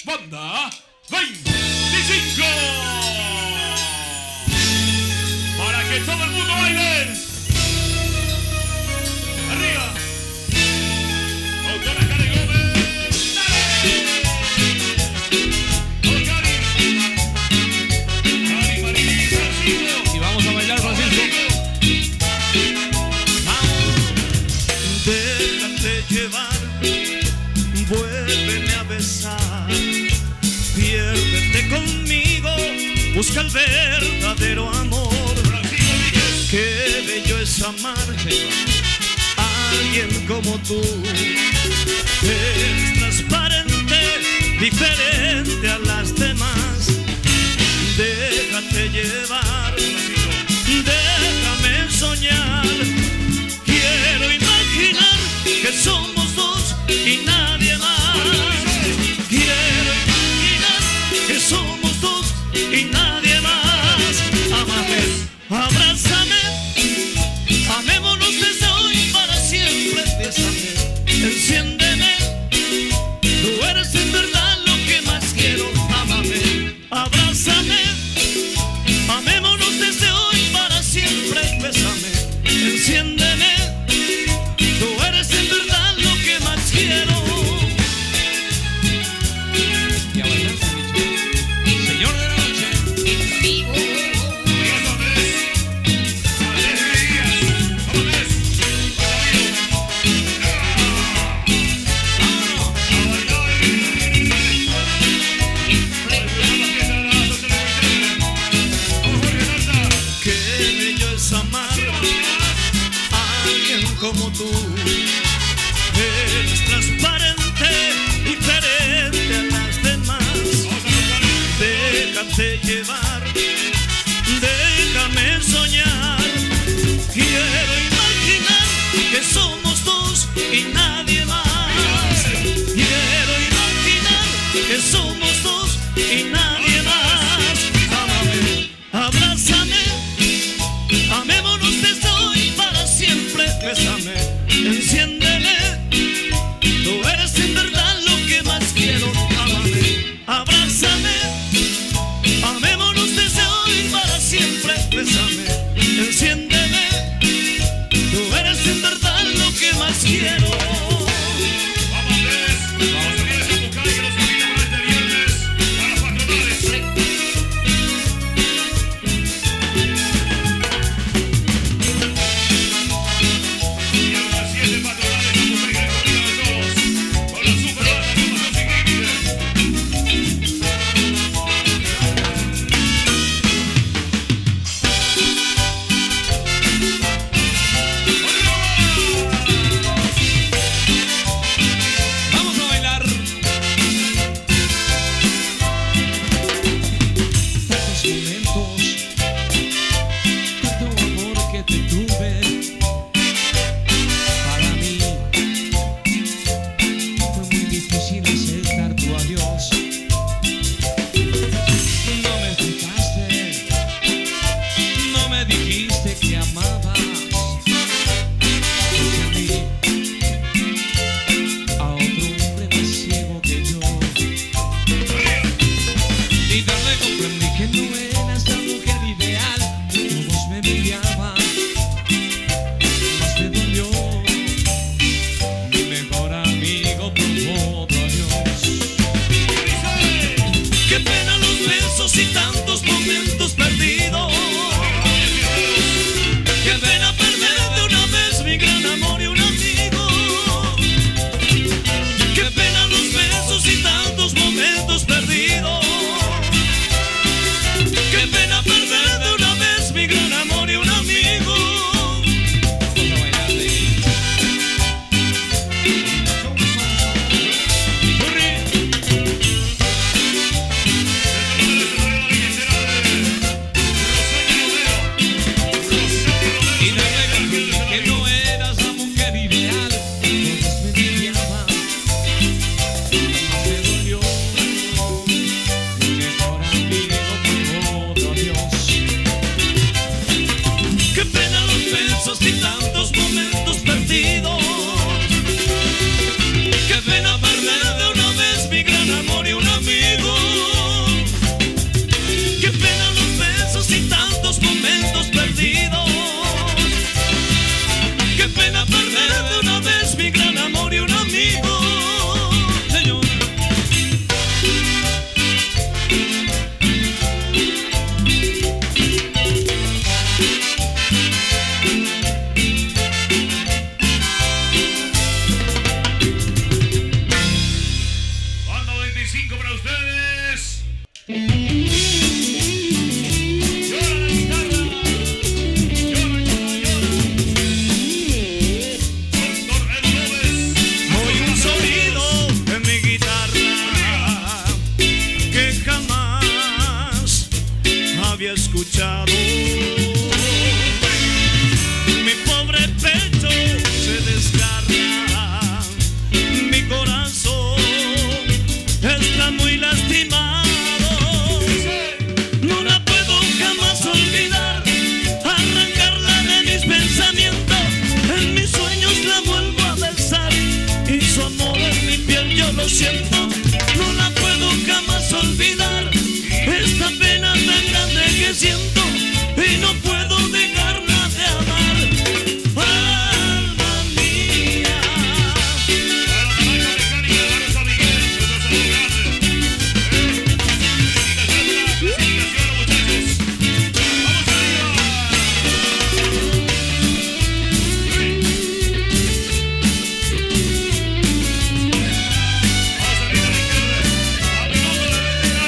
Banda 25. Para que todo el mundo baile. Arriba. Doctora Cari Gómez. Dale. Cari Marín, Francisco. Y vamos a bailar, Francisco. Déjate llevar, vuélveme a besar, piérdete conmigo, busca el verdadero amor. Qué bello es amar a alguien como tú. Eres transparente, diferente a las demás. Déjate llevar, déjame soñar. Quiero imaginar que somos dos y nadie más. Quiero imaginar que somos dos y nadie más. Amame, abrázame, amémonos desde hoy para siempre. Bésame, enciéndeme, tú eres en verdad lo que más quiero. Amame, abrázame, amémonos desde hoy para siempre. Bésame, enciéndeme, tú eres en verdad lo que más quiero. Y a bailar, señor de la noche. Qué bello es amar a alguien como tú. Eres transparente, diferente a las demás. Déjate llevar, déjame soñar. Quiero imaginar que somos dos y nadie más. Quiero imaginar que somos dos y nadie más. Amame, abrázame, amémonos desde hoy para siempre. Bésame, enciéndeme, tú eres en verdad lo que más quiero. Amame, abrázame, amémonos desde hoy para siempre. Bésame, enciéndeme, tú eres en verdad lo que más quiero. Vamos a ver esa vocal que nos invita para este viernes. Para las patronales. 25 para ustedes. Llora la guitarra. Llora, llora, llora. Doctor Edu López. Hoy un sonido en mi guitarra que jamás había escuchado. Mi pobre pecho se desgarra, mi corazón está muy lastimado. No la puedo jamás olvidar, arrancarla de mis pensamientos. En mis sueños la vuelvo a besar y su amor en mi piel yo lo siento. No la puedo jamás olvidar, esta pena tan grande que siento y no puedo dejarla de amar. Alma mía.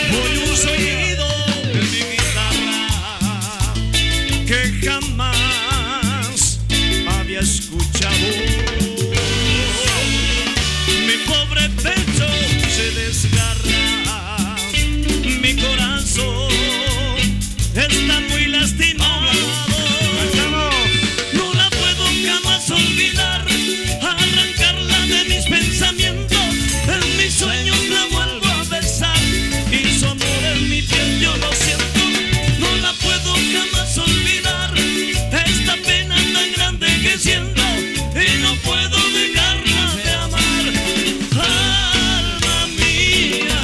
Hoy un sonido en mi guitarra que jamás había escuchado. Mi pobre pecho se desgarra, mi corazón está muy lastimado. No la puedo jamás olvidar, arrancarla de mis pensamientos. En mis sueños la vuelvo a besar y su amor en mi piel yo lo siento. No la puedo jamás olvidar, esta pena tan grande que siento y no puedo dejarla de amar. Alma mía.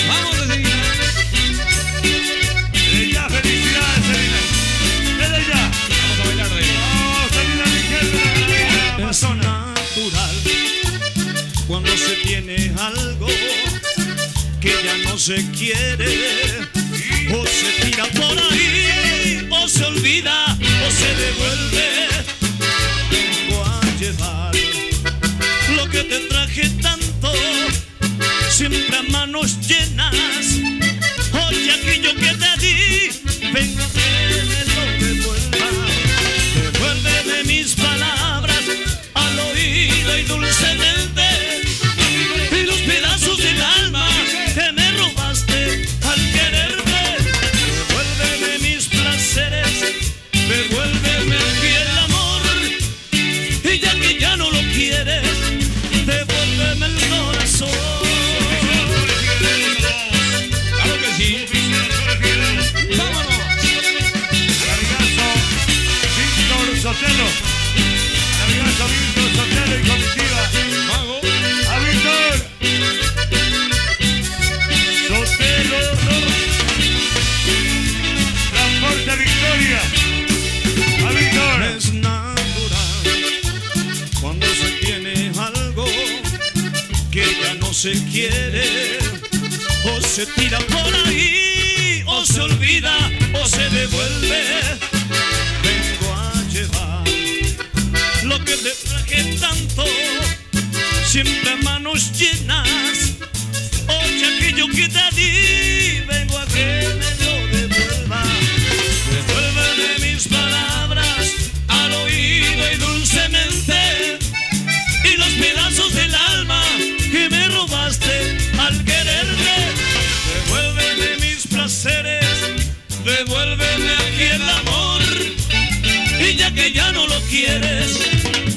Vamos a seguir. Vamos a bailar de ahí. Es natural cuando se tiene algo que ya no se quiere, o se tira por ahí, o se olvida, o se devuelve. Vengo a llevar lo que te traje tanto, siempre a manos llenas. Oye, aquello que te di, vengo a que me lo devuelva. Devuélveme mis palabras al oído y dulcemente, y los pedazos del alma que me robaste al quererme. Devuélveme mis placeres, devuélveme el fiel amor, y ya que ya no lo quieres, devuélveme el corazón. Claro que sí. Vámonos. Sotelo, amigazo Víctor Sotelo y comitiva. Vamos. A Víctor Sotelo, transporte Victoria. A Víctor. Es natural cuando se tiene algo que ya no se quiere, o se tira por ahí, o se olvida, o se devuelve. Vengo a llevar lo que te traje tanto, siempre a manos llenas. Oye, aquello que te di, vengo a que me lo devuelva. Devuélveme mis palabras al oído y dulcemente, y los pedazos del alma que me robaste al quererme. Devuélveme mis placeres, devuélveme aquí el amor, y ya que ya no lo quieres,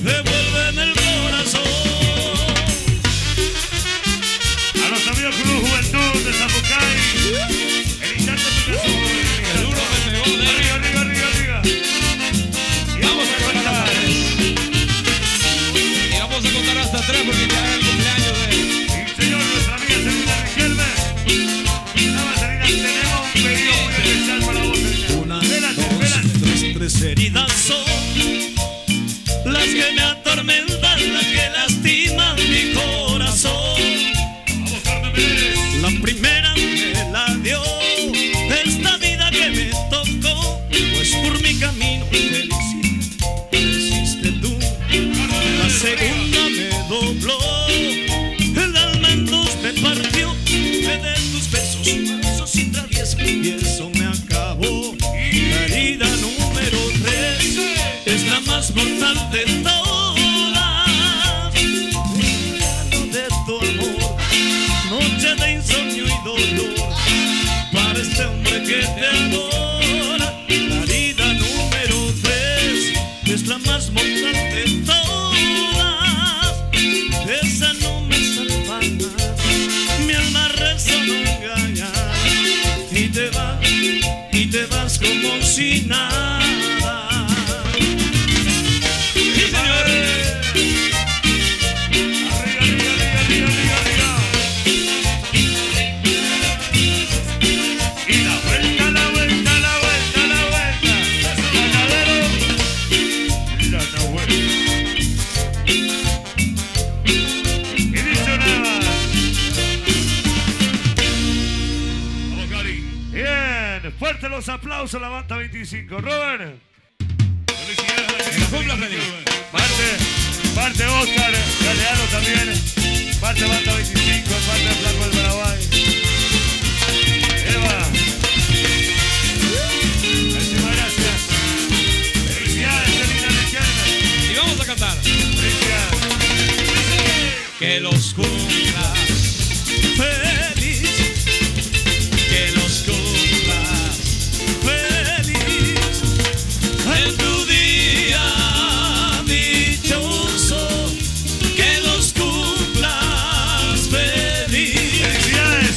devuélveme el corazón. A los amigos Club Juventud de Zapucay. El intérprete de su El duro me pegó, Arriba, arriba, arriba, arriba. Y Vamos a contar. Y vamos a contar hasta 3 porque ya es el cumpleaños de él. Y señor, nuestra amiga Selena Riquelme. Nada, Selena, tenemos un pedido muy especial para vos, Selena. Una Espérate. grandes heridas son las que me atormentan, las que lastiman mi corazón. Vamos, Carmen Pérez. La primera me la dio esta vida que me tocó, pues por mi camino felicidad hiciste tú. La segunda me dobló, el alma en dos me partió, me de tus besos mansos y traviesos y eso me acabó. La herida número 3 es la más mortal de todas, regalo de tu amor, noche de insomnio y dolor para este hombre que te adora. La herida número 3 es la más mortal de todas, esa no me salva nada, mi alma resonó engañada y te vas como si nada. Sí, señores. Y la vuelta, la vuelta, la vuelta, la vuelta. Ganadero. Mira la vuelta. Y dicho nada más. Vamos, Cari. Bien. Fuerte los aplausos, la banda 25. Robert. Felicidades a la que Cumpla feliz. Parte Oscar Galeano también. Parte banda 25. Parte Flaco del Paraguay. Eva. Muchísimas gracias. Felicidades, Selina Lechana. Y vamos a cantar. Felicidades. Que los cumplas Feliz, que los cumplas feliz en tu día dichoso, que los cumplas feliz. Felicidades.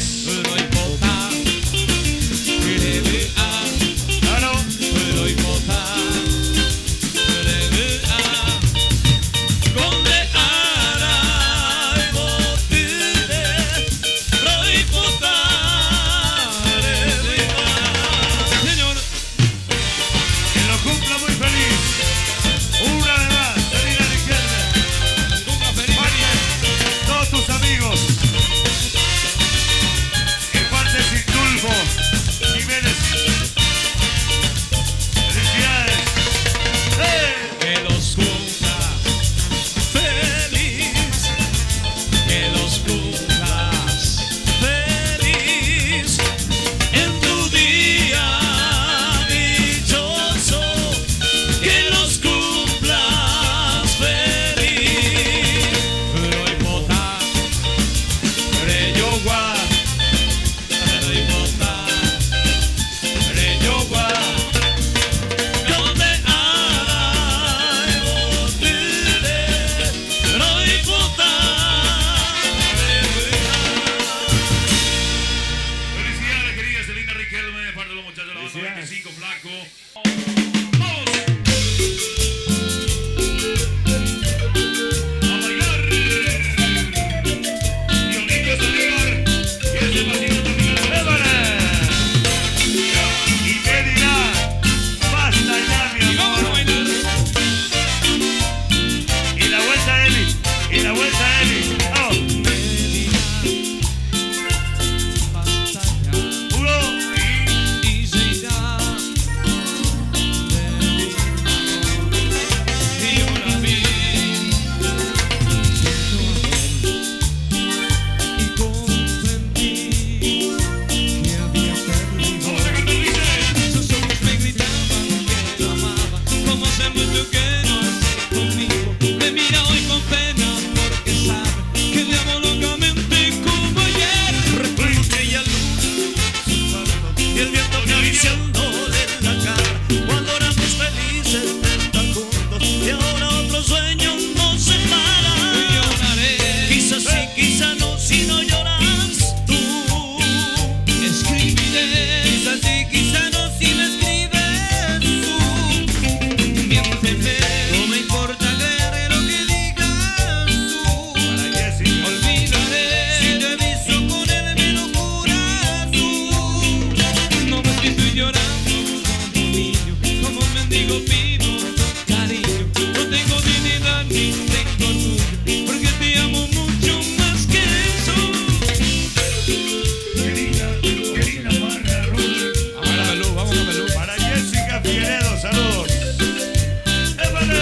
amigo, pido tu cariño. No tengo dignidad ni tengo orgullo, porque te amo mucho más que eso. Querida barra, Robert. Vamos a Belú, vamos a Belú. Para Jessica Figueredo, saludos. ¡Épale!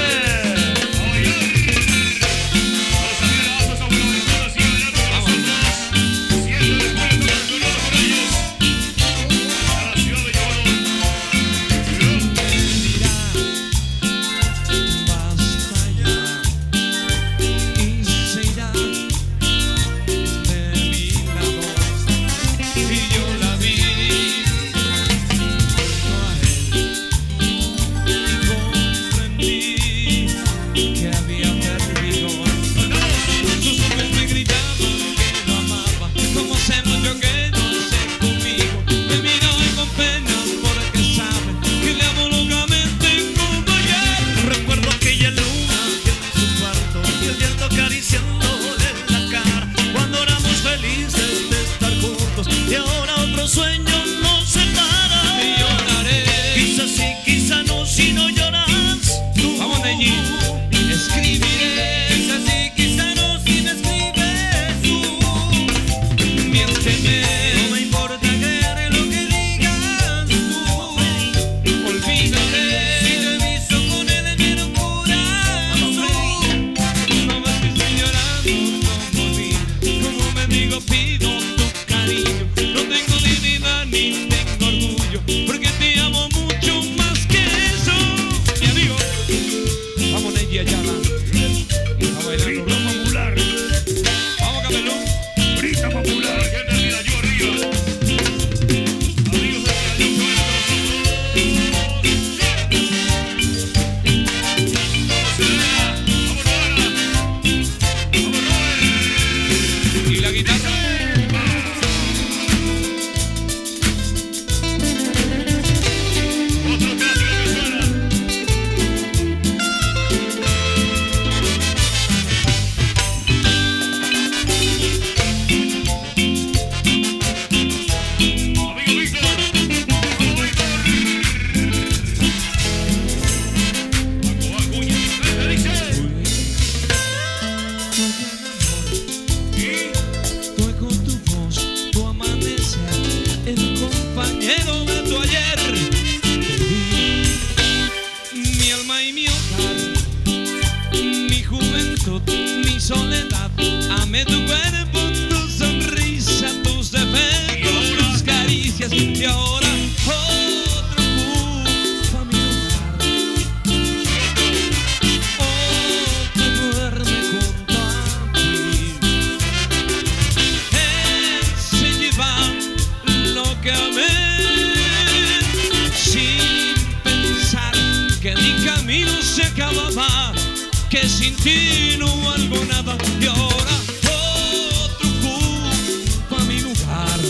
Que sin ti no valgo nada y ahora otro ocupa mi lugar,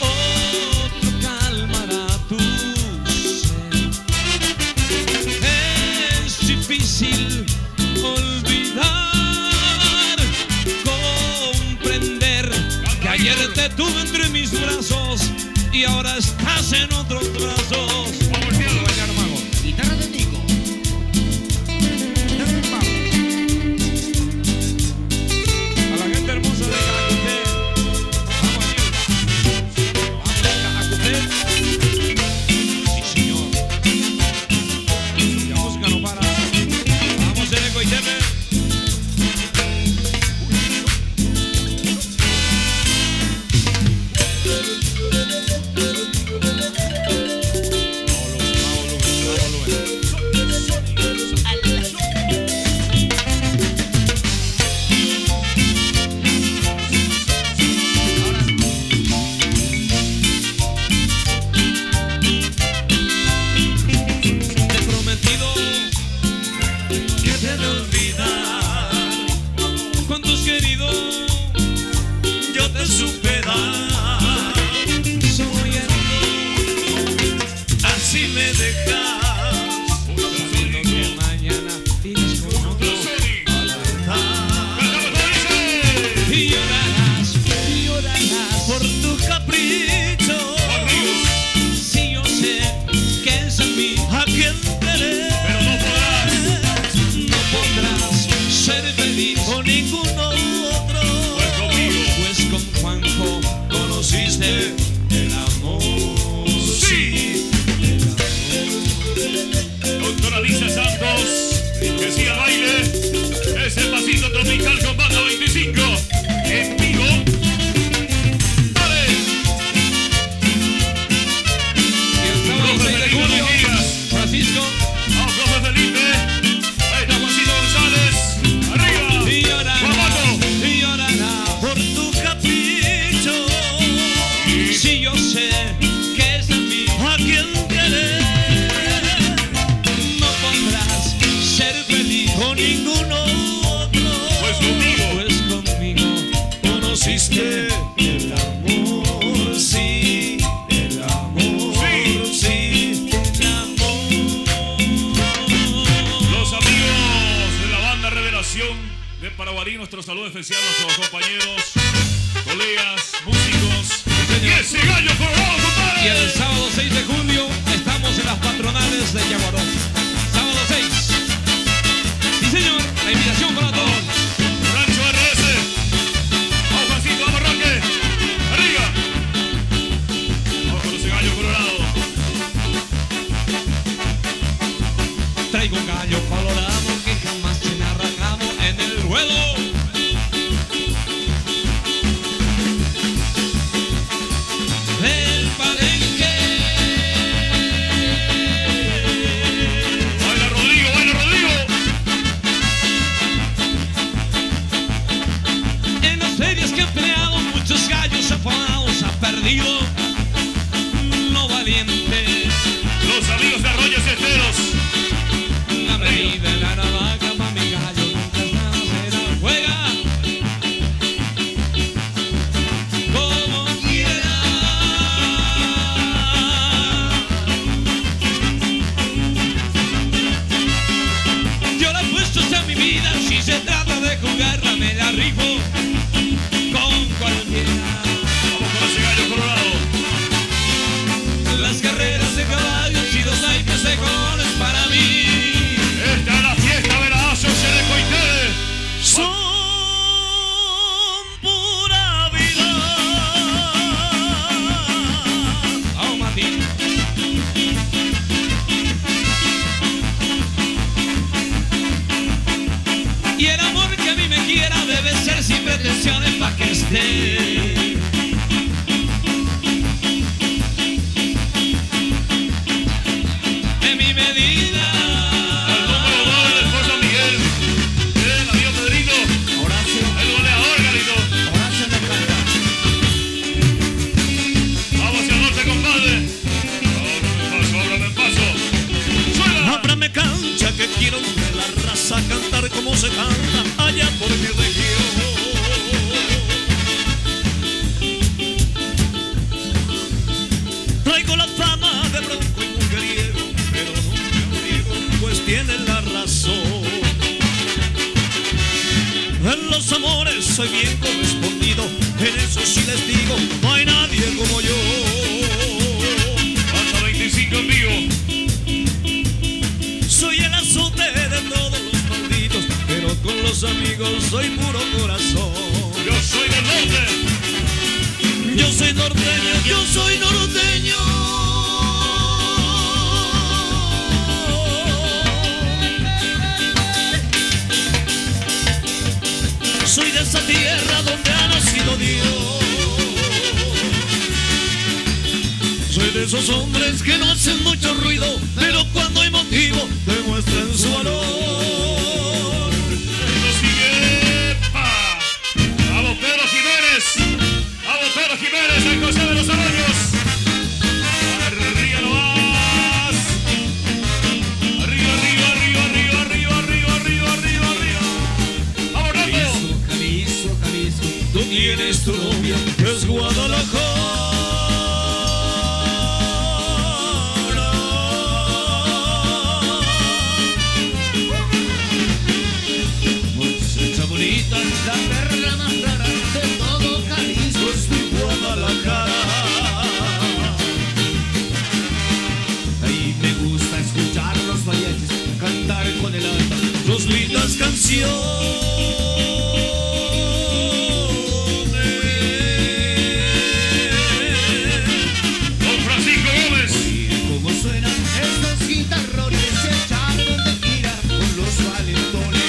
otro calmará tu sed. Es difícil olvidar, comprender que ayer te tuve entre mis brazos y ahora estás en otros brazos. Vamos a bailar, mago. Guitarra de Nico. nuestro saludo especial a nuestros compañeros, colegas, músicos. Y ese gallo colorado, compadre. Y el sábado 6 de julio estamos en las patronales de Yaguaró. Sábado 6. Sí, señor. La invitación para todos. Rancho RS. Vamos, Juancito, vamos, Roque. Arriba. Vamos con ese gallo colorado. Traigo un gallo colorado que jamás se me ha rajado en el ruedo. Del palenque. Baila Rodrigo, baila Rodrigo. En las ferias que han peleado muchos gallos afanados ha perdido lo valiente. Los amigos de Arroyos y Esteros. La medida de la navaja pa' mi gallo nunca se la juega. Como quiera. Yo la apuesto hasta mi vida. Si se trata de jugarla me la rifo con cualquiera. Vamos con ese gallo colorado. Las carreras de caballos y los naipes de colores para mí. Esta es la fiesta de la Asociación de Coité. Son pura vida. Vamos, Martín. Y el amor que a mí me quiera debe ser sin pretensiones pa' que esté. En mi medida. El número 2 del esposo Miguel. El amigo Pedrito. El goleador, Galito. Vamos hacia el norte, compadre. Ábrame paso. Suena. Ábrame cancha que quiero ver la raza cantar como se canta allá por mi región. Traigo la fama de bronco y mujeriego, pero nunca muriego, pues tienen la razón. En los amores soy bien correspondido, en eso sí les digo, no hay nadie como yo. Hasta 25 en vivo. Soy el azote de todos los malditos, pero con los amigos soy puro corazón. Yo soy del norte. Yo soy norteño, yo soy norteño. Soy de esa tierra donde ha nacido Dios. Soy de esos hombres que no hacen mucho ruido, pero cuando hay motivo demuestran su valor. Lo sigue. ¡Pa! Vamos, Pedro Jiménez. Vamos, Pedro Jiménez, el José de los Arroyos. Arriba nomás. Arriba, arriba, arriba, arriba, arriba, arriba, arriba, arriba, arriba. Vamos, Rambo. Jalisco, Jalisco. Tú tienes tu novia, es Guadalajara. Muchacha bonita, la perla más rara de todo Jalisco es mi Guadalajara. Ahí me gusta escuchar los mariachis cantar con el alta Sus lindas canciones. Don Francisco Gómez. cómo suenan estos guitarrones se echaron de gira con los valentones.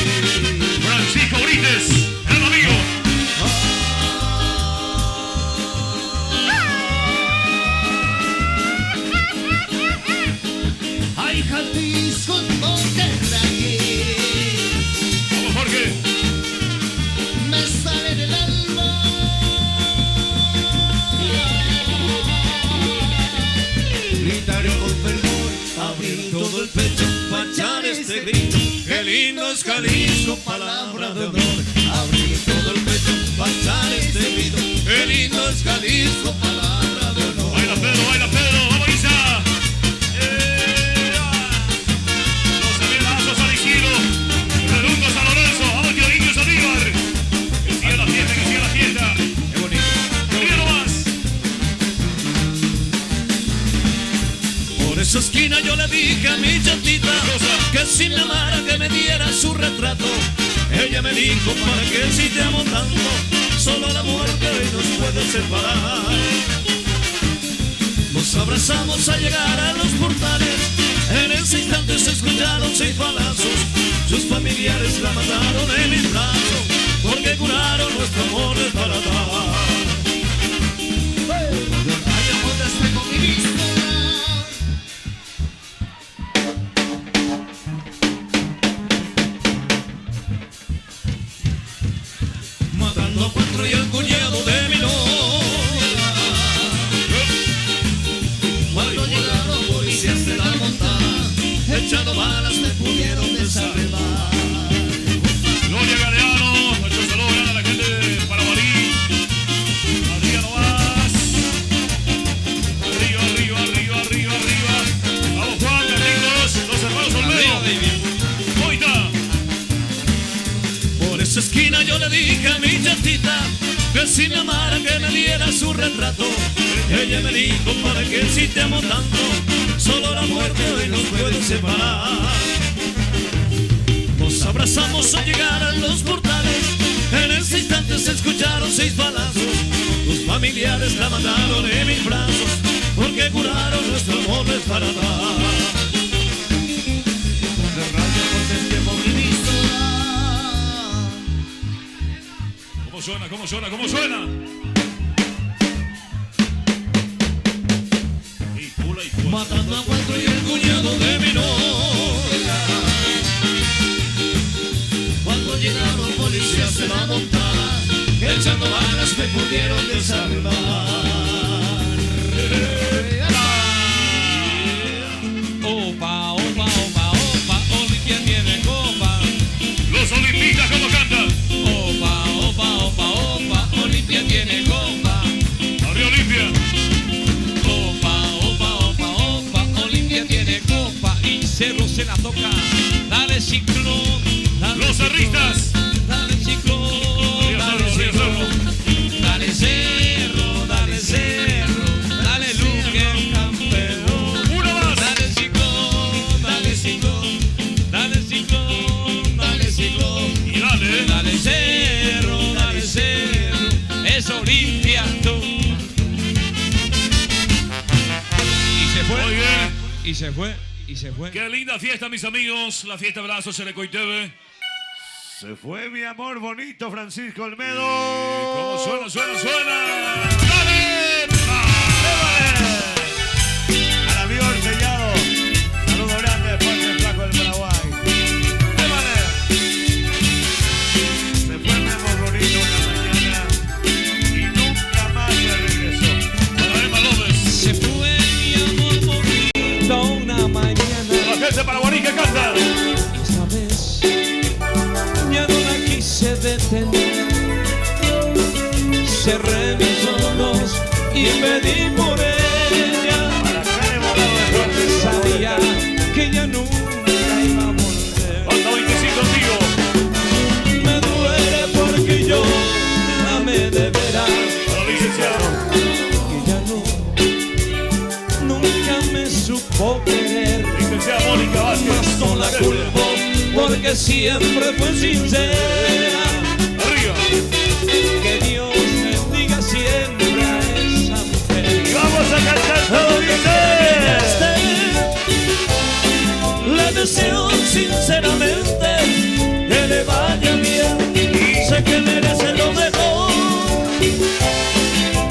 Francisco Brites, el amigo. Ay, Jalisco, no te rayes, Vamos, Jorge. me sale del alma. Gritaré con fervor, abrir todo el pecho, pa' echar este grito. Qué lindo es Jalisco, palabra de honor. Abrir todo el pecho, pa' echar este grito. Qué lindo es Jalisco, palabra de honor. Baila Pedro, baila Pedro. Vamos, Isa. Los amigazos al Isidro. Redundo San Lorenzo. Vamos, Dioguillo Saldívar. yo le dije a mi chatita que si me amara que me diera su retrato. Ella me dijo, para que si te amo tanto, solo la muerte nos puede separar. Nos abrazamos al llegar a los portales. En ese instante se escucharon 6 balazos. Sus familiares la mataron en mis brazos, porque juraron nuestro amor es para dar. Matando a 4 y el cuñado de mi novia. Cuando llegaron policías de la montada, echando balas me pudieron desarmar. Gloria Galeano, nuestro saludo grande a la gente de Parabarí. Arriba nomás. Arriba, arriba, arriba, arriba, arriba. Vamos Juan, Carlitos, los hermanos Olmedo. Ahí está. Por esa esquina yo le dije a mi chatita que si me amara que me diera su retrato. Ella me dijo, para que si te amo tanto, solo la muerte hoy nos puede separar. Nos abrazamos al llegar a los portales. En ese instante se escucharon 6 balazos. Tus familiares la mataron en mis brazos, porque juraron nuestro amor es para dar. De rayo por este movimiento. ¿Cómo suena? ¿Cómo suena? ¿Cómo suena? Y pula y fuerte. Matando a 4 y el cuñado de mi novia. Cuando llegaron policías de la montada, echando balas me pudieron desarmar. Opa, opa, opa, opa, Olimpia tiene copa. Los olimpistas, ¿cómo cantan? Opa, opa, opa, opa, Olimpia tiene copa. Arriba Olimpia. Opa, opa, opa, opa, Olimpia tiene copa. Y Cerro se la toca. Dale ciclón, dale Los arristas. dale ciclón, dale ciclón. Dale cerro, dale cerro, dale Luque campeón. Uno más. Dale ciclón, dale ciclón, dale ciclón, dale ciclón. Y dale. Dale cerro, es Olimpia tú. Y se Muy fue, bien. y se fue, y se fue. Qué linda fiesta, mis amigos. La fiesta Brazos Selecoiteve. Se fue mi amor bonito Francisco Olmedo. ¿Cómo suena, suena, suena? ¡Dale! Al amigo Sellado, saludo grande de parte del Flaco del Paraguay. Se fue mi amor bonito una mañana y nunca más me regresó. Para Emma López. Se fue mi amor bonito una mañana. La gente de Paraguarí que canta. Esta vez ya no la quise detener. Cerré mis ojos y pedí por ella. Porque sabía que ya nunca iba a volver. Banda 25 contigo. Me duele porque yo la amé de veras. Para el licenciado. Que ya nunca me supo querer. Licenciada Mónica Vázquez. Mas no la culpo porque siempre fue sincera. Arriba. Que Dios bendiga siempre a esa mujer. Y vamos a cantar todo Le deseo sinceramente que le vaya bien. Sé que merece lo mejor,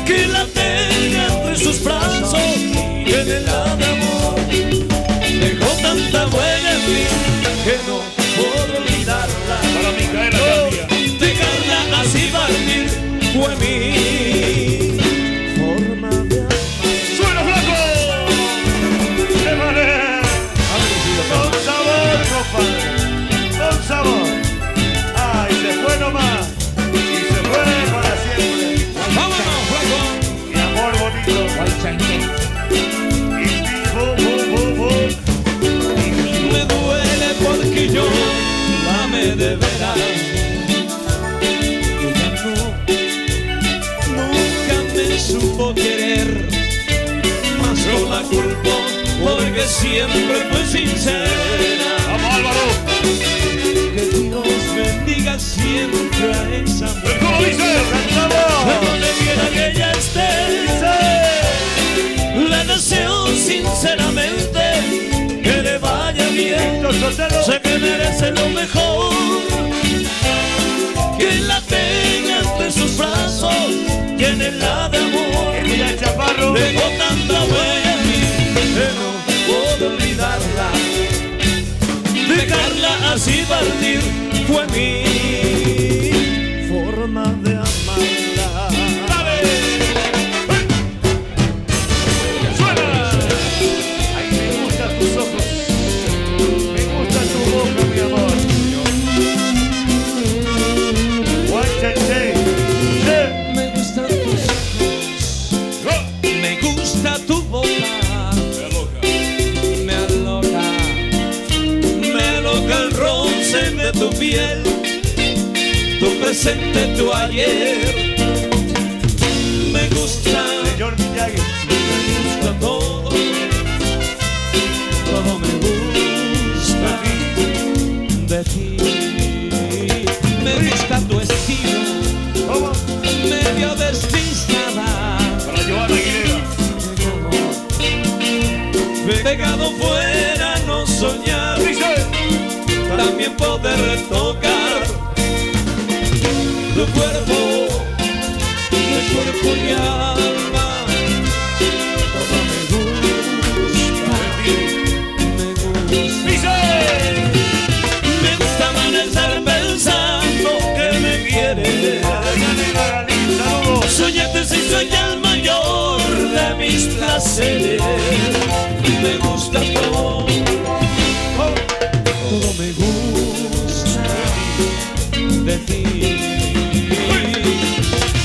que la tenga entre sus brazos, llénela de amor. Dejó tanta buena en mí que no puedo olvidarla. Para Micaela Candia. Dejarla así partir fue mi forma de amar. ¡Suena Flaco! ¡Qué manera! Con sabor, compadre. siempre fue sincera. ¡Vamos, Álvaro! Que Dios bendiga siempre a esa mujer. ¿Cómo dice? Donde quiera que ella esté, le deseo sinceramente que le vaya bien. Sé que merece lo mejor, que la tenga entre sus brazos, llénela de amor. Tengo tanta huella en mí que no puedo olvidarla. Dejarla así partir fue mi forma de amarla. ¡Dale! ¡Suena! Ay, me gustan tus ojos, me gusta tu boca, mi amor. Me gustan tus ojos, me gusta tu boca, me aloca el roce de tu piel, tu presente, tu ayer. Me gusta, Señor Miyagi, me gusta todo, todo me gusta de ti. Me gusta tu estilo, ¿cómo? medio despistada, Para Giovanna Aguilera. pegado fuera no soñar, también poder tocar tu cuerpo, de cuerpo y alma. Todo me gusta, me gusta. Me gusta amanecer pensando que me quieres. Soñarte si soy el mayor de mis placeres. Me gusta todo, todo me gusta de ti.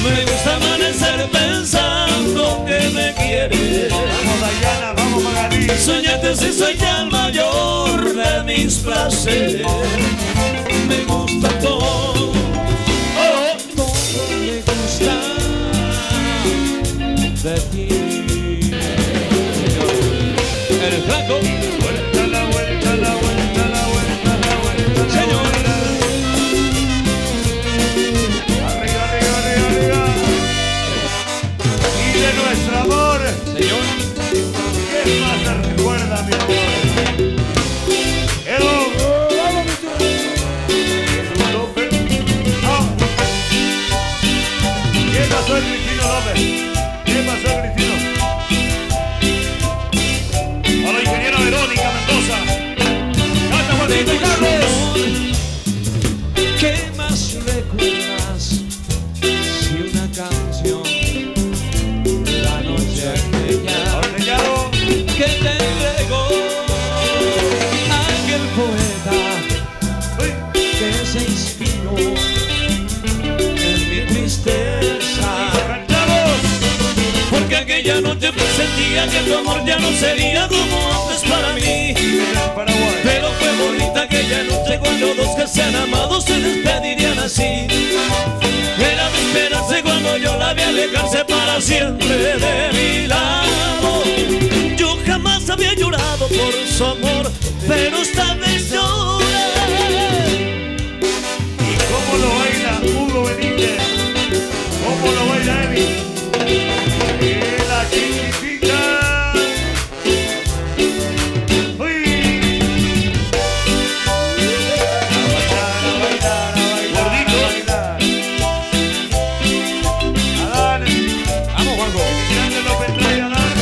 Me gusta amanecer pensando que me quieres. Vamos, Dayana, vamos, Magalí. Soñarte si soy el mayor de mis placeres. Me gusta todo, todo me gusta de ti. El flaco, Vuelta, la vuelta, la vuelta, la vuelta, la vuelta, la Señor. vuelta. Arriba, arriba, arriba, arriba. Y de nuestro amor, señor. ¿qué más te recuerda, mi amor? Edo. López. Ah. ¿Qué pasó el Cristino López? ¿Qué pasó el Cristino? A la ingeniera Verónica Mendoza. Canta Juanito Carlos. ¿Qué más recuerdas si una canción, la noche aquella Ordeñado. que te entregó aquel poeta Uy. que se inspiró en mi tristeza? Cantamos. Porque aquella noche presentía que tu amor ya no sería como antes para mí. En el Paraguay. Pero fue bonita aquella noche cuando dos que se han amado se despedirían así. Era de esperarse cuando yo la vi alejarse para siempre de mi lado. Yo jamás había llorado por su amor, pero esta vez lloré. ¿Y cómo lo baila Hugo Benítez? ¿Cómo lo baila Emi? Y la chiquitita. Uy. A bailar, a bailar, a bailar, Gordito. a bailar. Adán. Vamos, Juanjo. Grande López trae a Adán.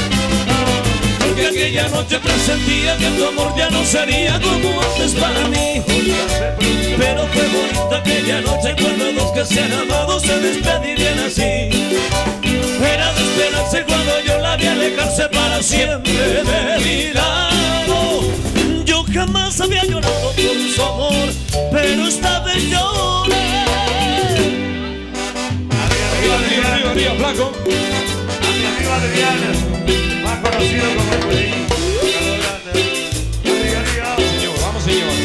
Porque aquella noche presentía que tu amor ya no sería como antes para mí. Pero fue bonita aquella noche cuando dos que se han amado se despedirían así. Era de esperarse cuando yo la vi alejarse para siempre de mi lado. Yo jamás había llorado por su amor, pero esta vez lloré. Arriba, arriba, flaco. Arriba Adriana, más conocido como el Pelín. Arriba, arriba. Señor, vamos, señor.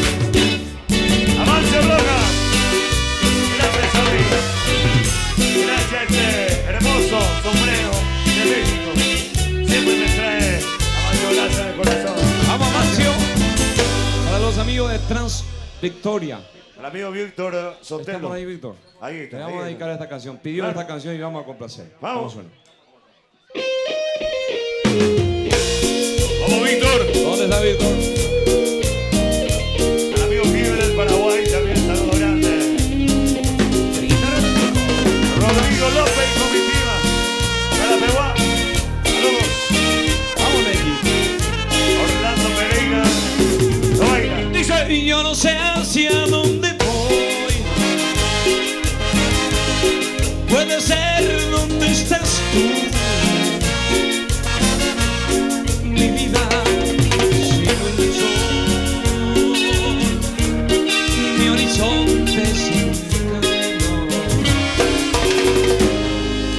Avance Roja. Gracias, Javi. Gracias a este hermoso sombrero de México. Siempre me trae a mayor gracia en el corazón. Vamos, de Trans Victoria. El amigo Víctor Sotelo. ¿Estamos ahí, Víctor? Ahí está. Le vamos a dedicar esta canción. Pidió esta canción y vamos a complacer. Vamos. Suena. Vamos, Víctor. ¿Dónde está Víctor? El amigo Pibe del Paraguay también, saludo grande. Rodrigo López y comitiva. Carapeguá. Saludos. Vamos, Neki. Orlando Pereira. Oiga. Dice, y yo no sé hacia dónde voy. Puede ser donde estás tú. Mi vida sigo el sol. Mi horizonte sin camino.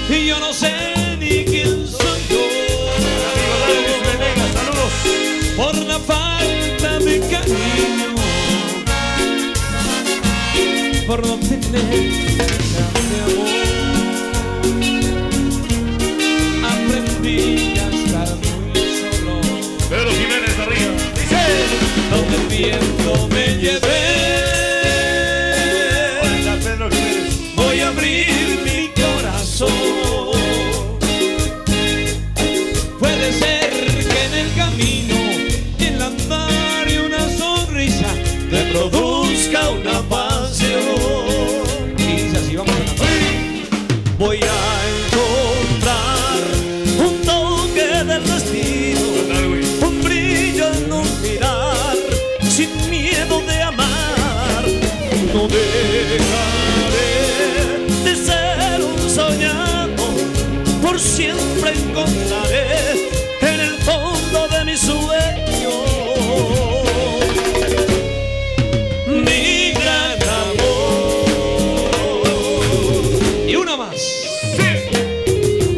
Y yo no sé ni quién soy yo. Amigo David Venegas, saludos. Por la falta de cariño, por no tener de amor, aprendí a estar muy solo. Pedro Jiménez arriba. Dice. Donde el viento me lleve, Hola, está Pedro Jiménez. voy a abrir mi corazón. Puede ser que en el camino, el andar y una sonrisa te produzca una pasión. Y dice así, vamos a cantar. Voy a encontrar un toque del destino, un brillo en un mirar, sin miedo de amar. No dejaré de ser un soñado, por siempre encontraré en el fondo de mi sueño mi gran amor. Y una más.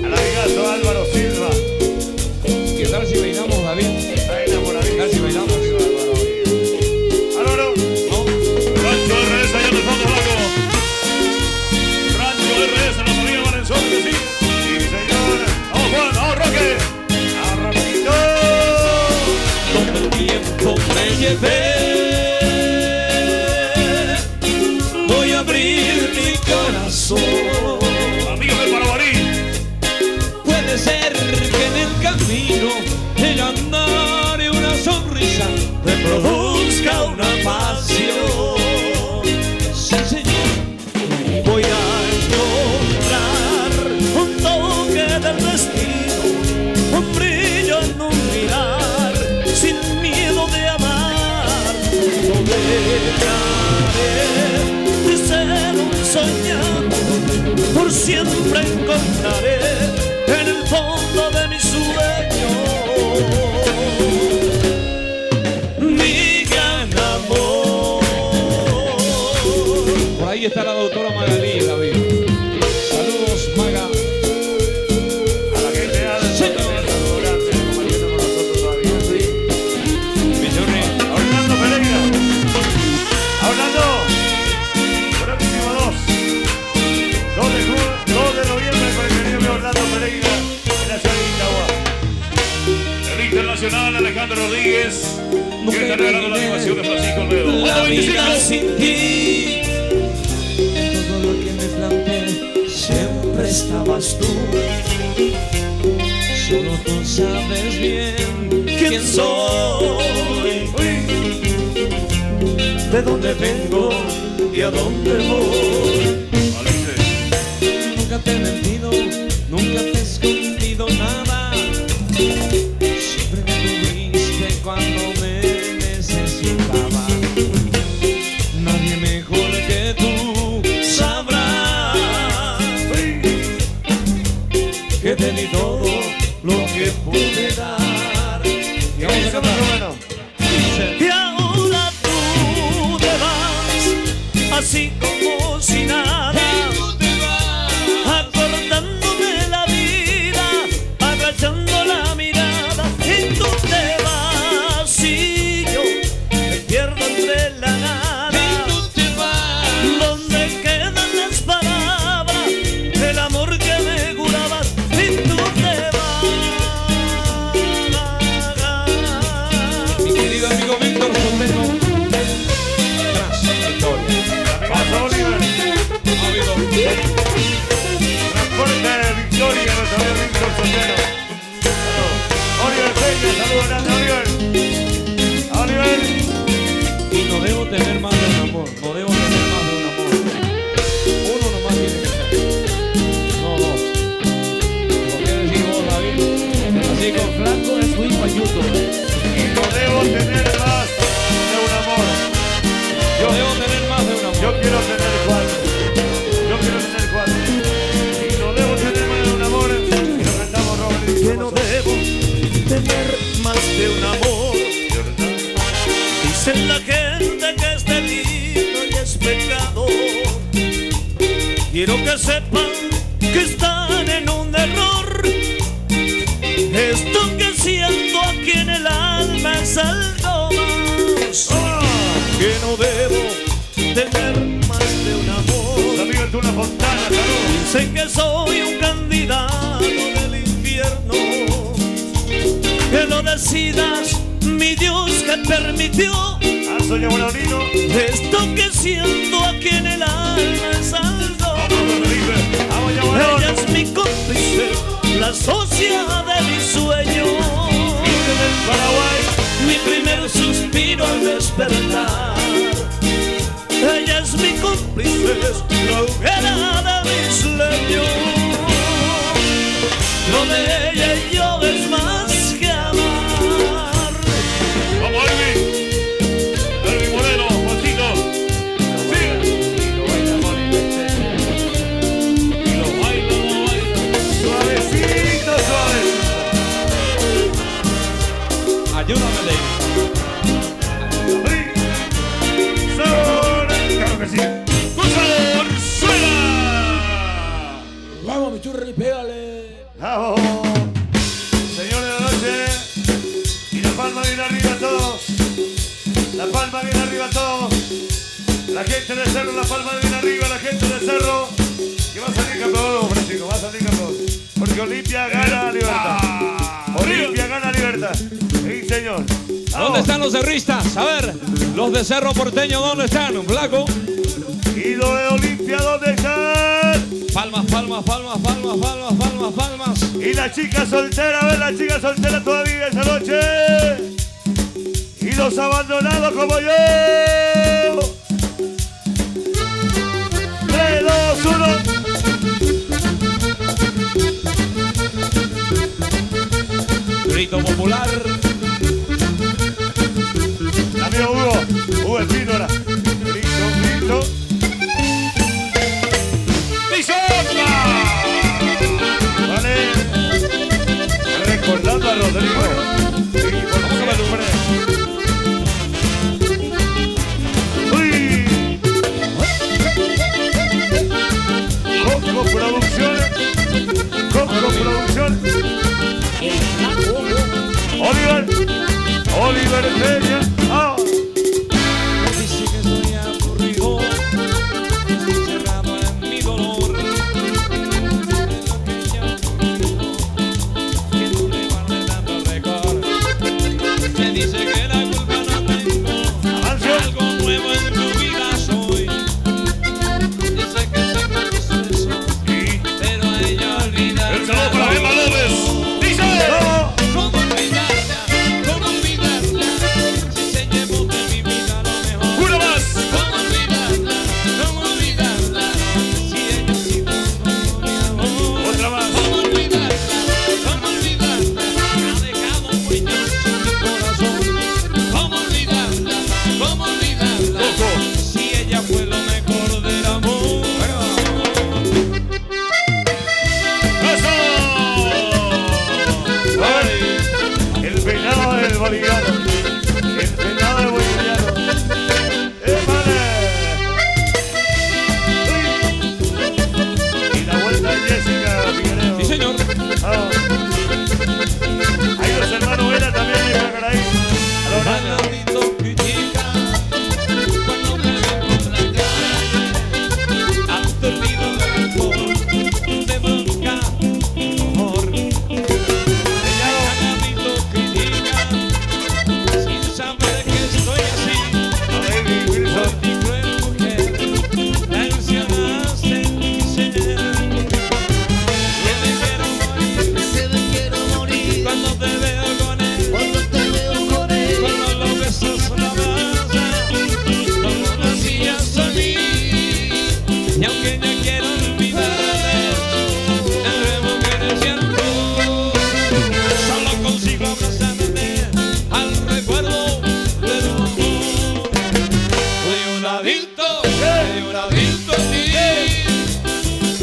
Al amigazo Álvaro Silva. ¿Qué tal si bailamos, David? Está enamoradísimo. ¿Qué tal si bailamos? Álvaro. Rancho RS allá en el fondo blanco. Rancho RS, los amigos Valenzuela, que sí. Sí, señor. Vamos, Juan, vamos, Roque. Arroquito. Donde el tiempo me lleve, voy a abrir mi corazón. Amigos del Paraguarí. Puede ser que en el camino, el andar y una sonrisa te produzca una pasión. Sí, señor. Voy a encontrar un toque del destino, un brillo en un mirar, sin miedo de amar. No dejaré de ser un soñado, por siempre encontraré en el fondo de mi sueño mi gran amor. Por ahí está la doctora Magalí, David. Saludos, Maga. A la gente de Adel, saludo grande, compartiendo con nosotros todavía. Sí. Orlando Pereira. Orlando. Próximo 2 de noviembre con el querido mío Orlando Pereira en la ciudad de Itagua. El internacional Alejandro Rodríguez. Que está regalando la animación de Francisco Olmedo. La ¡Otro 25! vida sin ti, todo lo que me planteé, siempre estabas tú. Solo tú sabes bien quién soy, de dónde vengo y a dónde voy. Alice. Nunca te he mentido, nunca te he escondido nada. Siempre me tuviste cuando me necesitaba. Nadie mejor que tú sabrá que te di todo lo que pude dar. Y vamos a cantar. Bueno. Y ahora tú te vas, así como si nada, acordándome la vida, agachando la mirada. Y tú te vas y yo me pierdo entre la nada. Donde quedan las palabras, el amor que me jurabas. Y tú te vas. Mi querido amigo Víctor Sotelo. No debo tener más de un amor. No debo tener más de un amor. Uno nomás tiene que ser. No dos. ¿Por qué decís vos, David? Así con flanco es muy payuto. Y no debo tener más de un amor. Yo debo tener más de un amor. Yo quiero tener 4. Yo quiero tener 4. Y no debo tener más de un amor. Y lo cantamos, Robert. Que no debo tener más de un amor. Dicen la gente que es delito y es pecado. Quiero que sepan que están en un error. Esto que siento aquí en el alma es algo más. Que no debo tener más de un amor. Amigo, tú una fontana, claro. Dicen que soy un candidato del infierno. Que lo decidas, mi Dios, que permitió. Ah, soy Bonanino. Esto que siento aquí en el alma es algo. Vamos, ya, Ella es mi cómplice, la socia de mi sueño. del Paraguay. Mi primer suspiro al despertar. Ella es mi cómplice, la hoguera de mis sueños. Lo de ella y yo es más que amar. Vamos, Elvi Moreno, Juancito. Y lo baila con y lo baila. Suavecito, suavecito. Ayúdame, David. Sabor, claro que sí. Con sabor, suena. Vamos, mi churri, pégale. Vamos. Señores de la noche. Y la palma viene arriba todos. La palma viene arriba todos. La gente del cerro, la palma viene arriba, la gente del cerro. Que va a salir campeón, hombre, chico, va a salir campeón. Porque Olimpia gana libertad. Olimpia gana libertad. Sí, señor. Vamos. ¿Dónde están los cerristas? A ver, los de Cerro Porteño, ¿dónde están? Flaco. Y los de Olimpia, ¿dónde están? Palmas, palmas, palmas, palmas, palmas, palmas, palmas. Y la chica soltera, a ver la chica soltera todavía esa noche. Y los abandonados como yo. 3, 2, 1. Grito popular. Amigo Hugo Espínola. Grito. Vale. Recordando a Rodrigo. Y por favor, uy. Coco Producciones. Oliver Peña. Ah. Dice que soy aburrido, estoy cerrado en mi dolor. Que tú le guardes tanto rencor. adicto, soy un adicto a ti.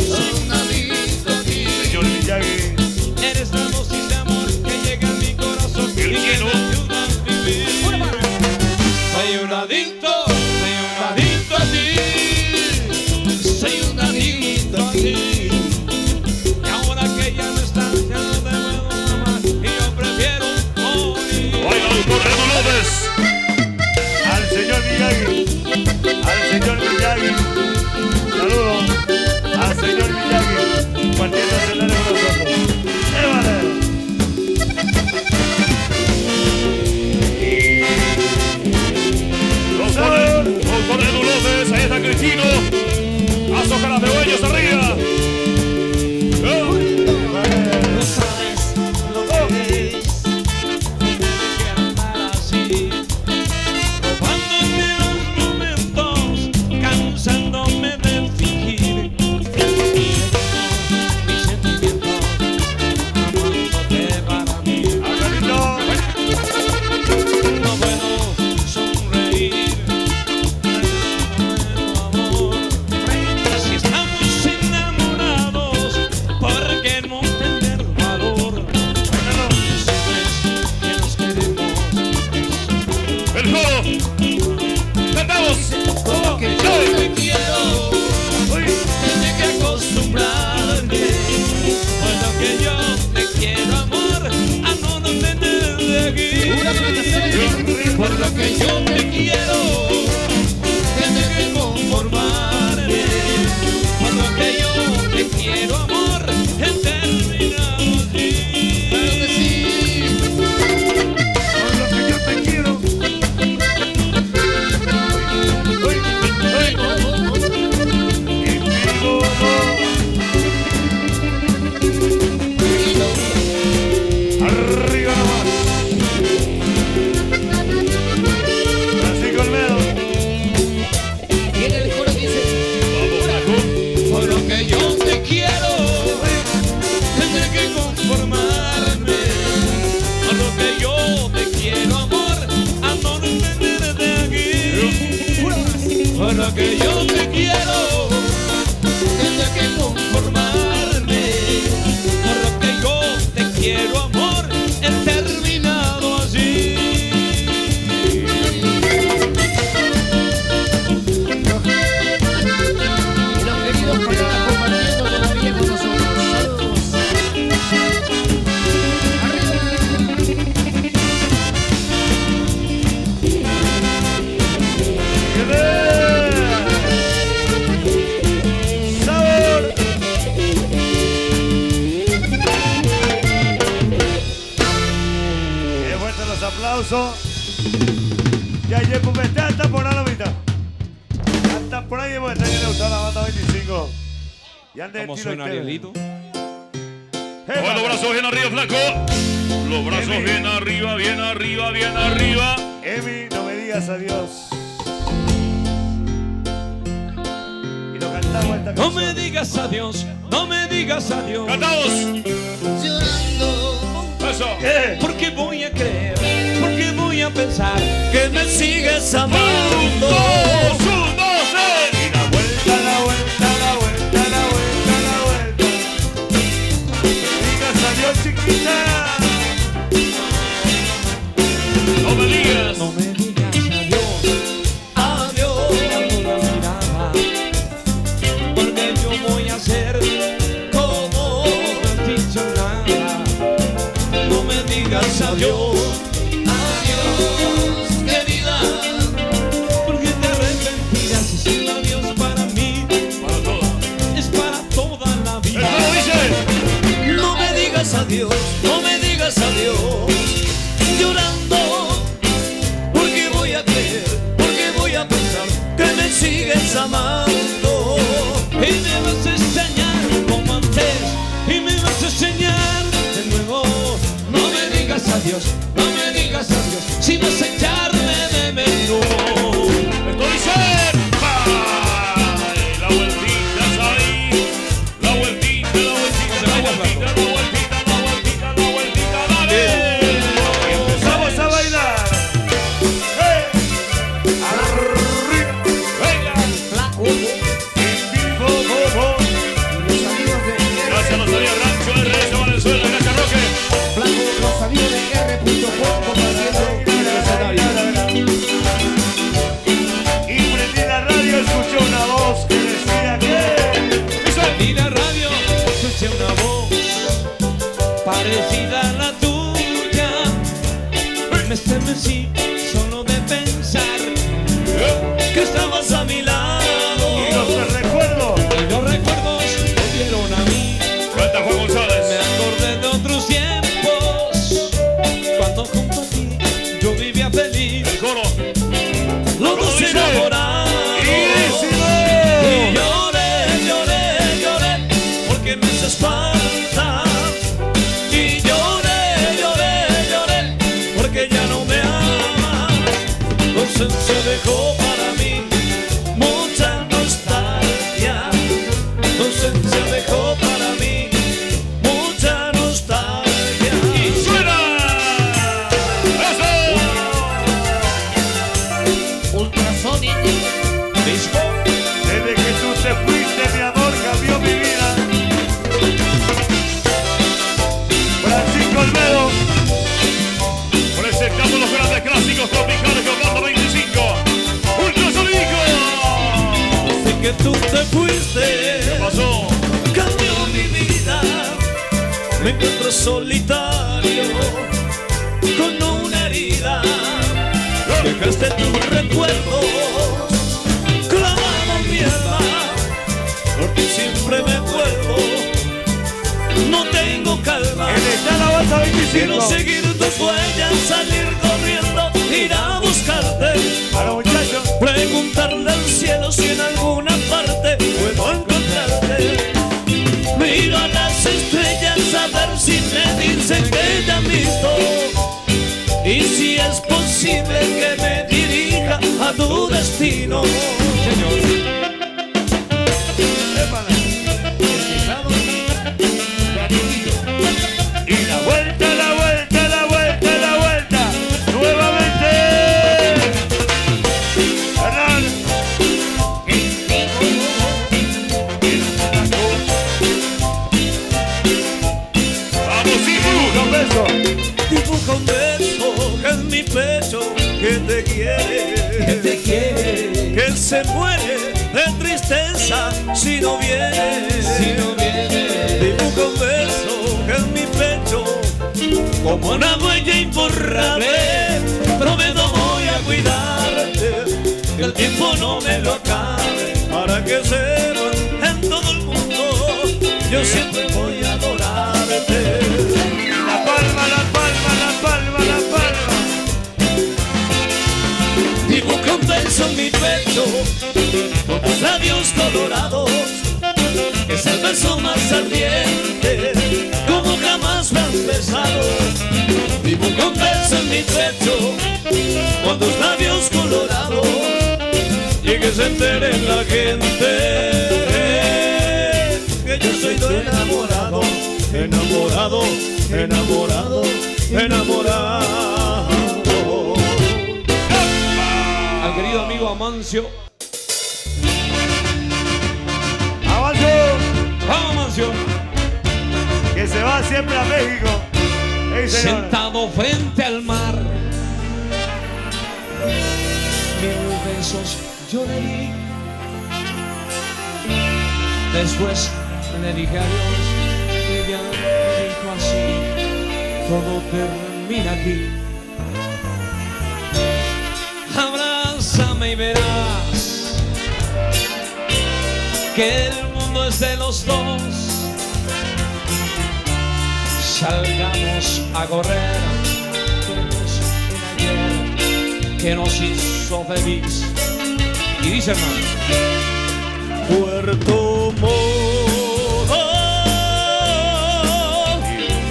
Soy un adicto a ti. Señor Miyagi. Eres la dosis de amor que llega a mi corazón y El que me cielo. ayuda a vivir. Soy un adicto a ti. Soy un adicto a ti. Y ahora que ya no estás, ya no te puedo amar y yo prefiero morir. Baila doctor Edu López. Al señor Miyagi. Al señor Miyagi. Saludos al señor Miyagi. Partiendo escenario con nosotros. ¡Évale! Doctor Edu López, ahí está Cristino. Azócar las cebolla arriba. No sabes lo que es que andar así, robándome los momentos, cansándome de fingir. Mis sentimientos, amándote para mí. Agarrito. No puedo sonreír de tu amor. Si estamos enamorados, ¿por qué no tener valor? Si sabes que nos queremos, El juego. Cantamos. porque yo te quiero, tienes que acostumbrarte. Por lo que yo te quiero, amor, a no tener de aquí. Por lo que yo te quiero, tienes que conformarme. Por lo que yo te quiero, amor, he terminado así. Claro que sí. Por lo que yo te quiero. Y vivo, arriba nomás. Francisco Olmedo. Viene el coro que dice. Por lo que yo te quiero, tendré que conformarme. Por lo que yo te quiero, amor, a no tener de aquí. Por lo que yo te quiero, tendré que conformarme. Por lo que yo te quiero, amor, he terminado así. Y los queridos colegas compartiendo todavía con nosotros. Saludos. ¡Sabor! ¡Qué fuertes los aplausos! Ya llevo hasta por ahí la mitad. Hasta por ahí porque le gustó la banda 25. Y ande ¿Cómo estilo suena externo. Arielito? Pon los brazos bien arriba, flaco. Los brazos Brazos bien arriba, bien arriba, bien arriba. Emi, no me digas adiós. Y lo cantamos esta No canción. me digas adiós, no me digas adiós. ¡Cantamos! Llorando. ¡Eso! ¿Qué? Porque voy a creer, porque voy a pensar Que me sigues ¡Un, amando. dos, un, dos, tres! Y la vuelta, la vuelta, la vuelta, la vuelta, la vuelta. Digas adiós, chiquita. No me digas. no me digas adiós, Adiós. mirando la mirada, porque yo voy a ser como no has dicho nada. No me digas adiós, Adiós, querida. porque te arrepentirás y sin adiós para mí Para todas. es para toda la ¡El vida. juego dice! No me digas adiós, no me digas adiós. Llorando, porque voy a creer, porque voy a pensar que me sigues amando. Y me vas a extrañar como antes, y me vas a enseñar de nuevo. No me digas adiós, no me digas adiós, si vas a echarme de menos. Esto dice. ¡Ay! La vueltita es ahí. La vueltita, la vueltita, la vueltita, la vueltita, la vueltita, la vueltita, dale. Y empezamos a bailar. ¡Hey! Arriba. Venga. ausencia dejó para mí mucha nostalgia. Tu ausencia dejó para mí mucha nostalgia. ¡Y suena! ¡Eso! Ultrasonic. Disco. Desde que tú te fuiste, mi amor, cambió mi vida. Francisco Olmedo. Presentamos los grandes clásicos tropicales con Banda 25. ¡Ultrasonico! Desde que tú te fuiste, ¿Qué pasó? cambió mi vida. Me encuentro solitario con una herida. Dejaste tus recuerdos clavado en mi alma. Por ti siempre me vuelvo. No tengo calma. Está la Banda 25. Quiero seguir tus huellas, salir corriendo, ir a buscarte. A los muchachos. Preguntarle al cielo si en alguna parte puedo encontrarte. Miro a las estrellas a ver si me dicen que te han visto. Y si es posible que me dirija a tu destino. Señor. Y la vuelta, la vuelta, la vuelta, la vuelta. Nuevamente. Hernán. ¡Vamos, Ibu! Con beso. Dibuja un beso en mi pecho que te quiere. Que te quiere. Que se muere de tristeza si no vienes. Si no viene. Dibuja un beso en mi pecho como una huella imborrable. Prometo voy a cuidarte, que el tiempo no me lo acabe. Para que sepan en todo el mundo, yo siempre voy a adorarte. La palma, la palma, la palma, la palma. Dibuja un beso en mi pecho con tus labios colorados. Es el beso más ardiente como jamás me han besado. Dibuja un beso en mi pecho con tus labios colorados. Y que se entere la gente que yo soy tu enamorado. Enamorado, enamorado, enamorado. Al querido amigo Amancio. Avanzo. Vamos, Amancio. Que se va siempre a México. Ey, señor. Sentado frente al mar. 1000 besos yo le di. Después le dije adiós y ella me dijo así: todo termina aquí. Abrázame y verás que el mundo es de los dos. Salgamos a correr, que ayer que nos hizo feliz. Y dice, hermano, Puerto Montt,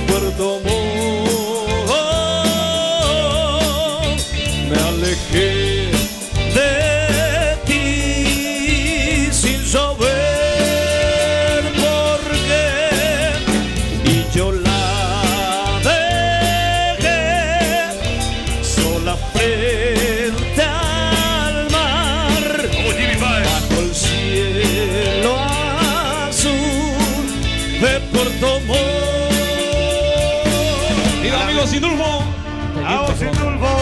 Puerto Montt, me alejé de ti sin saber por qué, y yo la dejé sola frente al mar. ¡Vamos, Jimmy Páez! Bajo el cielo azul de Puerto Montt. viva amigo Sindulfo. Vamos, Sindulfo.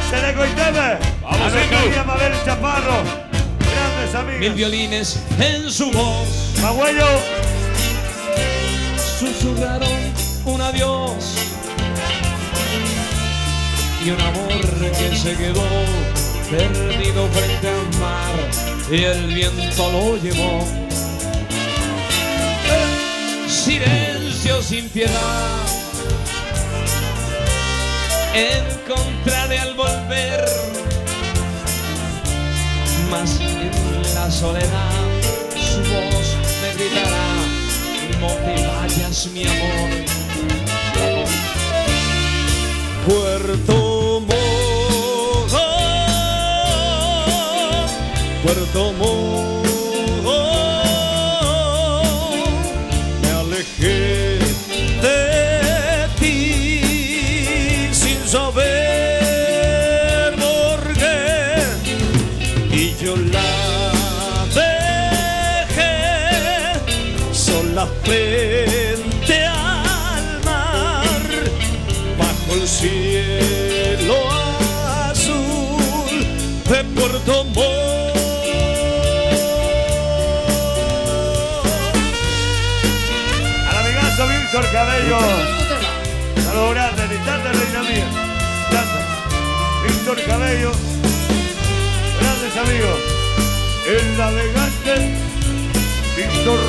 Telecoiteme. Vamos, a Sindu. María Mabel Chaparro. Grandes 1000 amigas. violines en su voz. Magüello. Susurraron un adiós y un amor que se quedó perdido frente al mar y el viento lo llevó. Silencio sin piedad encontraré al volver, mas en la soledad su voz me gritará: no te vayas, mi amor. Puerto Montt, Puerto Montt, me alejé de ti sin saber por qué, y yo la dejé sola frente al mar, bajo el cielo azul de Puerto Montt. Víctor Cabello, saludos grandes, distante reina mía, distante. Víctor Cabello, grandes amigos, el navegante Víctor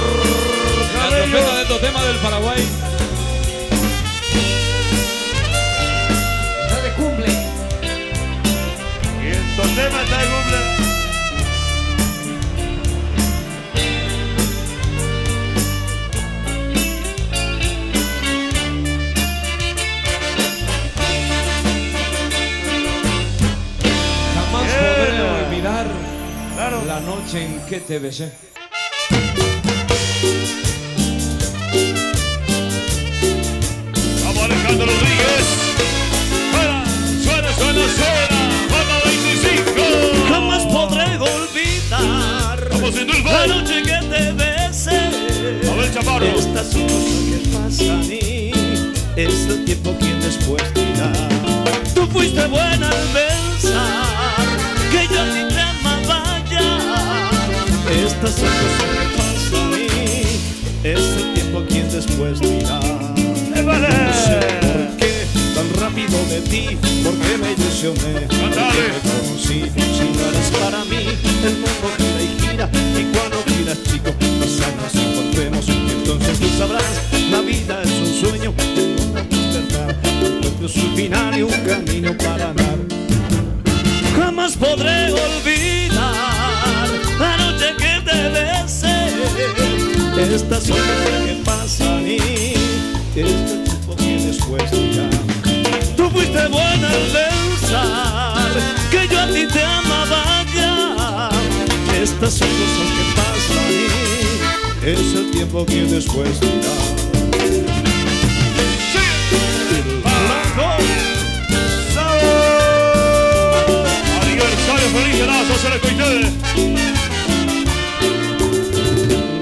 La Cabello. trompeta de estos temas del Paraguay. Está de cumple. Y estos temas está de cumple. Claro. La noche en que te besé. Vamos Alejandro Rodríguez. Suena, Banda 25. Jamás podré olvidar Vamos sin la dulce. noche que te besé. A ver, Chaparro. Estas son cosas que pasan y es el tiempo quien después dirá. Tú fuiste buena al pensar que yo a ti te amaba ya. Estas son cosas que pasan y es el tiempo quien después dirá. No sé por qué tan rápido de ti, porque me ilusioné, porque te conocí. Si no eres para mí, el mundo gira y gira, y cuando giras, chico, quizás nos encontremos. Entonces tú sabrás, la vida es un sueño, el mundo es despertar. Encuentro su final y un camino para andar. Jamás podré olvidar la noche que te besé. Estas son cosas que pasan y este tiempo que después dirá. Tú fuiste buena al pensar que yo a ti te amaba ya. Estas son cosas que pasan y es el tiempo que después dirá. Aniversario feliz de las 12 de ustedes.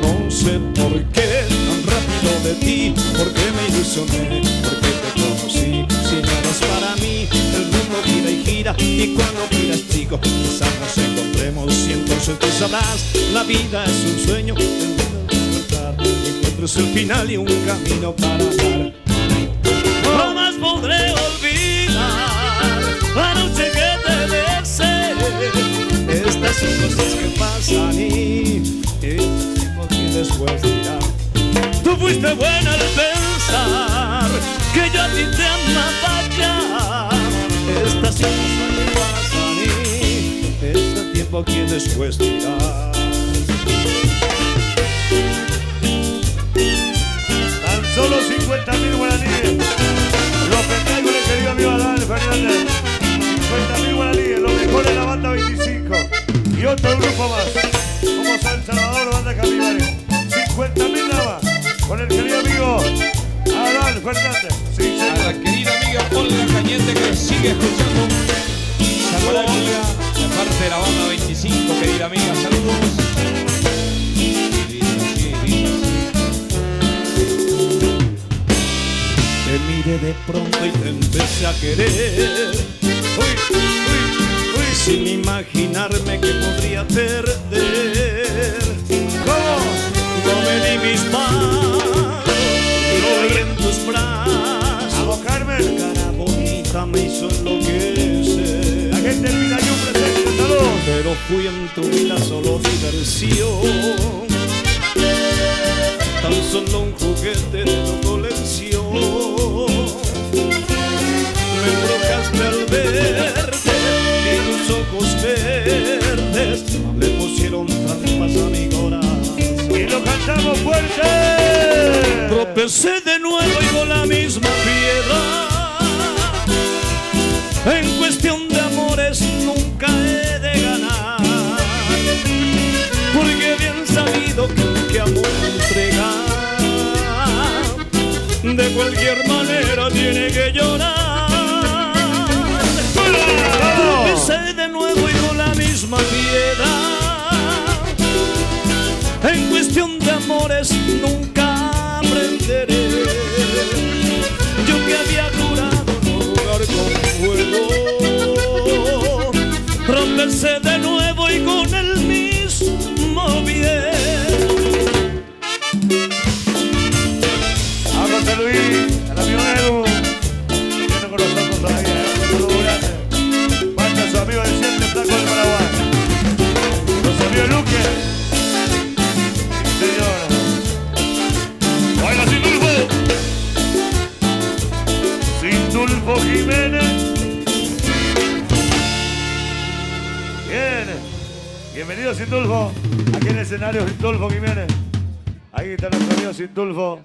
No sé por qué tan rápido de ti, porque me ilusioné, porque te conocí. Si no eres para mí, el mundo gira y gira, y cuando giras, chico, quizás nos encontremos. Y entonces tú sabrás, la vida es un sueño, el mundo es despertar. Encuentro el final y un camino para andar. Jamás podré olvidar la noche que te besé. Estas son cosas que pasan y es tiempo que después dirá. Tú fuiste buena al pensar que yo a ti te amaba ya. Estas son cosas que pasan y es el tiempo que después dirá. Tan solo 50.000 guaraníes. Los que traigo el querido amigo Adán Fernández. 50.000 guaraníes, lo mejor de la banda 25. Y otro grupo más, como San Salvador, banda Capibares. 50.000 nada más, con el querido amigo Adán Fernández. Sí, A señor. la querida amiga Olga Cañete que sigue escuchando. Saludos Olga, de parte de la banda 25, querida amiga, saludos. Te miré de pronto y te empecé a querer. Uy, sin imaginarme que podría perder. ¿Cómo? No me di mis manos, lo vi en tus brazos. Vamos, Carmen. Cara bonita me hizo enloquecer. La gente del Vidayón presente, saludos. Pero fui en tu vida solo diversión, tan solo un juguete de tu colección. Me embrujaste al verte y tus ojos verdes le pusieron trampas a mi corazón. Y lo cantamos fuerte. Tropecé de nuevo y con la misma piedra. En cuestión de amores nunca he de ganar. tiene que llorar. Tropecé de nuevo y con la misma piedad. En cuestión de amores nunca aprenderé. Yo que había jurado no jugar con fuego. Romperse de nuevo y con el mismo bien. A José Luis, al amigo Edu, viendo con nosotros todavía, un saludo grande. Manda a su amigo de siempre, Flaco del Paraguay. Los amigos Luque. Sí, señora. Baila sin Tulfo. Sin Tulfo Jiménez. Bien. Bienvenido Sin Tulfo. Aquí en el escenario Sin Tulfo Jiménez. Ahí está nuestro amigo Sin Tulfo.